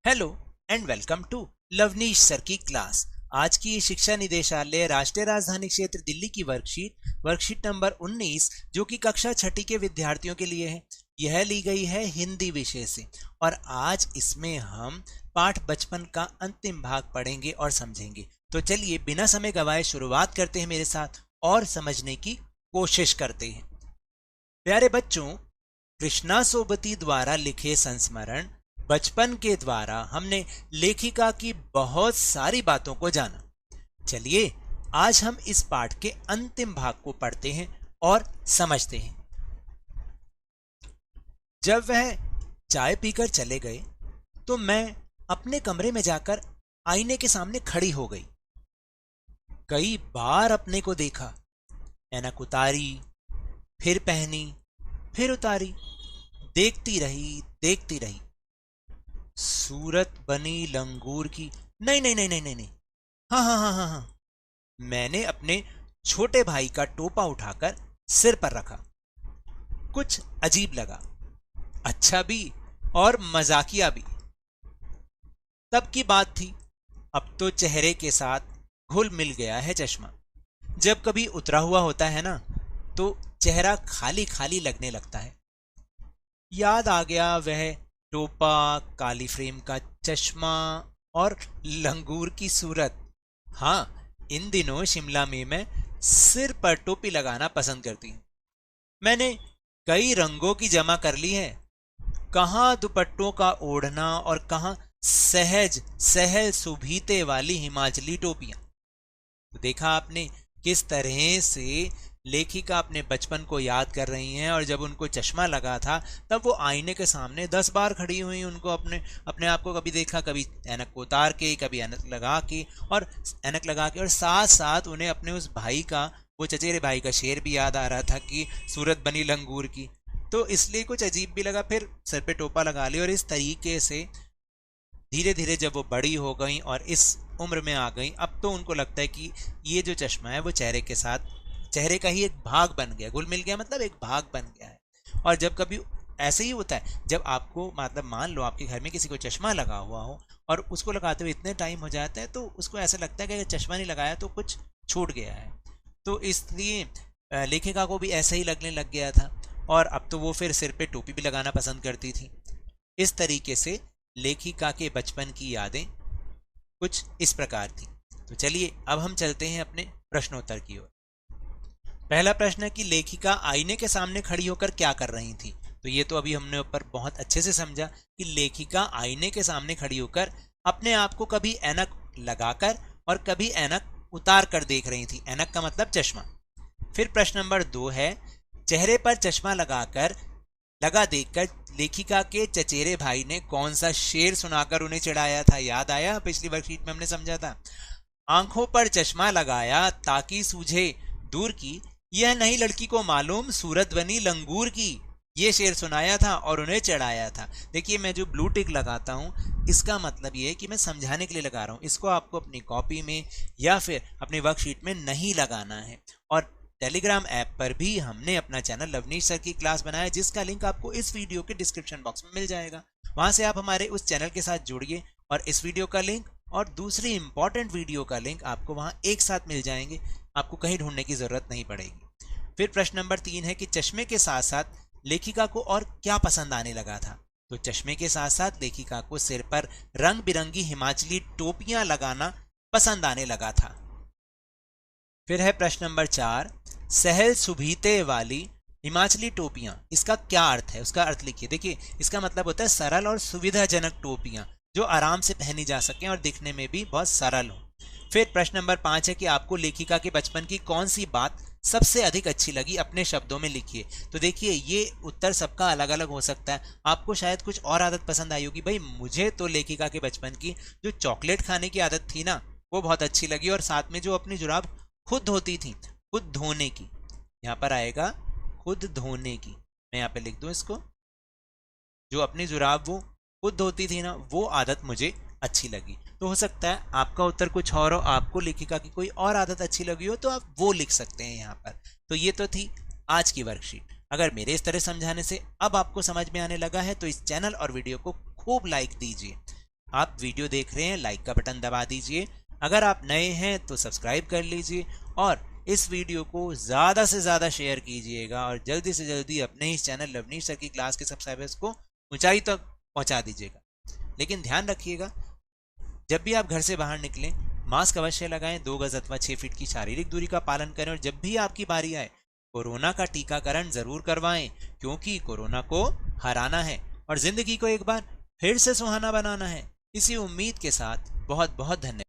Hello and welcome to Lovneesh sir की class. आज की ये शिक्षा निदेशालय राष्ट्रीय राजधानी क्षेत्र दिल्ली की वर्कशीट नंबर 19 जो कि कक्षा छठी के विद्यार्थियों के लिए है। यह ली गई है हिंदी विषय से और आज इसमें हम पाठ बचपन का अंतिम भाग पढ़ेंगे और समझेंगे। तो चलिए बिना समय गवाए शुरुआत करते हैं मेरे साथ और समझने की कोशिश करते हैं। प्यारे बच्चों, कृष्णा सोबती द्वारा लिखे संस्मरण बचपन के द्वारा हमने लेखिका की बहुत सारी बातों को जाना। चलिए आज हम इस पाठ के अंतिम भाग को पढ़ते हैं और समझते हैं। जब वह चाय पीकर चले गए तो मैं अपने कमरे में जाकर आईने के सामने खड़ी हो गई। कई बार अपने को देखा, ऐनक उतारी, फिर पहनी, फिर उतारी, देखती रही। सूरत बनी लंगूर की। नहीं नहीं नहीं नहीं नहीं नहीं। हाँ। मैंने अपने छोटे भाई का टोपा उठाकर सिर पर रखा। कुछ अजीब लगा, अच्छा भी और मजाकिया भी। तब की बात थी, अब तो चेहरे के साथ घुल मिल गया है चश्मा। जब कभी उतरा हुआ होता है ना तो चेहरा खाली खाली लगने लगता है। याद आ गया वह टोपा, काली फ्रेम का चश्मा और लंगूर की सूरत। हाँ, इन दिनों शिमला में मैं सिर पर टोपी लगाना पसंद करती हूँ। मैंने कई रंगों की जमा कर ली है। कहाँ दुपट्टों का ओढ़ना और कहाँ सहज सहल सुभीते वाली हिमाचली टोपियां। तो देखा आपने किस तरह से लेखिका अपने बचपन को याद कर रही हैं और जब उनको चश्मा लगा था तब वो आईने के सामने 10 बार खड़ी हुई। उनको अपने आप को कभी देखा, कभी ऐनक को उतार के, कभी ऐनक लगा के और साथ साथ उन्हें अपने उस भाई का, वो चचेरे भाई का शेर भी याद आ रहा था कि सूरत बनी लंगूर की। तो इसलिए कुछ अजीब भी लगा, फिर सर पे टोपा लगा लिया। और इस तरीके से धीरे धीरे जब वो बड़ी हो गई और इस उम्र में आ गई, अब तो उनको लगता है कि ये जो चश्मा है वो चेहरे का ही एक भाग बन गया, घुल मिल गया, मतलब एक भाग बन गया है। और जब कभी ऐसे ही होता है, जब आपको मतलब मान लो आपके घर में किसी को चश्मा लगा हुआ हो और उसको लगाते हुए इतने टाइम हो जाता है तो उसको ऐसा लगता है कि अगर चश्मा नहीं लगाया तो कुछ छूट गया है। तो इसलिए लेखिका को भी ऐसा ही लगने लग गया था और अब तो वो फिर सिर पे टोपी भी लगाना पसंद करती थी। इस तरीके से लेखिका के बचपन की यादें कुछ इस प्रकार थी। तो चलिए अब हम चलते हैं अपने प्रश्नोत्तर की ओर। पहला प्रश्न है कि लेखिका आईने के सामने खड़ी होकर क्या कर रही थी। तो ये तो अभी हमने ऊपर बहुत अच्छे से समझा कि लेखिका आईने के सामने खड़ी होकर अपने आप को कभी ऐनक लगाकर और कभी ऐनक उतार कर देख रही थी। ऐनक का मतलब चश्मा। फिर प्रश्न नंबर 2 है, चेहरे पर चश्मा लगा देखकर लेखिका के चचेरे भाई ने कौन सा शेर सुनाकर उन्हें चिढ़ाया था। याद आया, पिछली वर्कशीट में हमने समझा था। आंखों पर चश्मा लगाया ताकि सूझे दूर की, यह नहीं लड़की को मालूम सूरत बनी लंगूर की। ये शेर सुनाया था और उन्हें चढ़ाया था। देखिए मैं जो ब्लू टिक लगाता हूँ इसका मतलब ये है कि मैं समझाने के लिए लगा रहा हूँ। इसको आपको अपनी कॉपी में या फिर अपनी वर्कशीट में नहीं लगाना है। और टेलीग्राम ऐप पर भी हमने अपना चैनल लवनीश सर की क्लास बनाया, जिसका लिंक आपको इस वीडियो के डिस्क्रिप्शन बॉक्स में मिल जाएगा। वहां से आप हमारे उस चैनल के साथ जुड़िए और इस वीडियो का लिंक और दूसरी इंपॉर्टेंट वीडियो का लिंक आपको वहां एक साथ मिल जाएंगे। आपको कहीं ढूंढने की जरूरत नहीं पड़ेगी। फिर प्रश्न नंबर 3 है कि चश्मे के साथ साथ लेखिका को और क्या पसंद आने लगा था। तो चश्मे के साथ साथ लेखिका को सिर पर रंग बिरंगी हिमाचली टोपियां लगाना पसंद आने लगा था। फिर है प्रश्न नंबर 4, सहल सुभीते वाली हिमाचली टोपियां, इसका क्या अर्थ है, उसका अर्थ लिखिए। देखिए इसका मतलब होता है सरल और सुविधाजनक टोपियां जो आराम से पहनी जा सकें और दिखने में भी बहुत सरल हो। फिर प्रश्न नंबर 5 है कि आपको लेखिका के बचपन की कौन सी बात सबसे अधिक अच्छी लगी, अपने शब्दों में लिखिए। तो देखिए ये उत्तर सबका अलग अलग हो सकता है। आपको शायद कुछ और आदत पसंद आई होगी। भाई मुझे तो लेखिका के बचपन की जो चॉकलेट खाने की आदत थी ना वो बहुत अच्छी लगी, और साथ में जो अपनी जुराब खुद धोती थी, खुद धोने की, यहाँ पर आएगा खुद धोने की, मैं यहाँ पे लिख दूं इसको, जो अपनी जुराब वो खुद धोती थी ना वो आदत मुझे अच्छी लगी। तो हो सकता है आपका उत्तर कुछ और हो, आपको लेखिका की कोई और आदत अच्छी लगी हो तो आप वो लिख सकते हैं यहाँ पर। तो ये तो थी आज की वर्कशीट। अगर मेरे इस तरह समझाने से अब आपको समझ में आने लगा है तो इस चैनल और वीडियो को खूब लाइक दीजिए। आप वीडियो देख रहे हैं, लाइक का बटन दबा दीजिए। अगर आप नए हैं तो सब्सक्राइब कर लीजिए और इस वीडियो को ज़्यादा से ज़्यादा शेयर कीजिएगा और जल्दी से जल्दी अपने ही चैनल लवनीश सर की क्लास के सब्सक्राइबर्स को ऊंचाई तक पहुंचा दीजिएगा। लेकिन ध्यान रखिएगा, जब भी आप घर से बाहर निकलें मास्क अवश्य लगाएं, 2 गज अथवा 6 फीट की शारीरिक दूरी का पालन करें और जब भी आपकी बारी आए कोरोना का टीकाकरण जरूर करवाएं, क्योंकि कोरोना को हराना है और जिंदगी को एक बार फिर से सुहाना बनाना है। इसी उम्मीद के साथ बहुत बहुत धन्यवाद।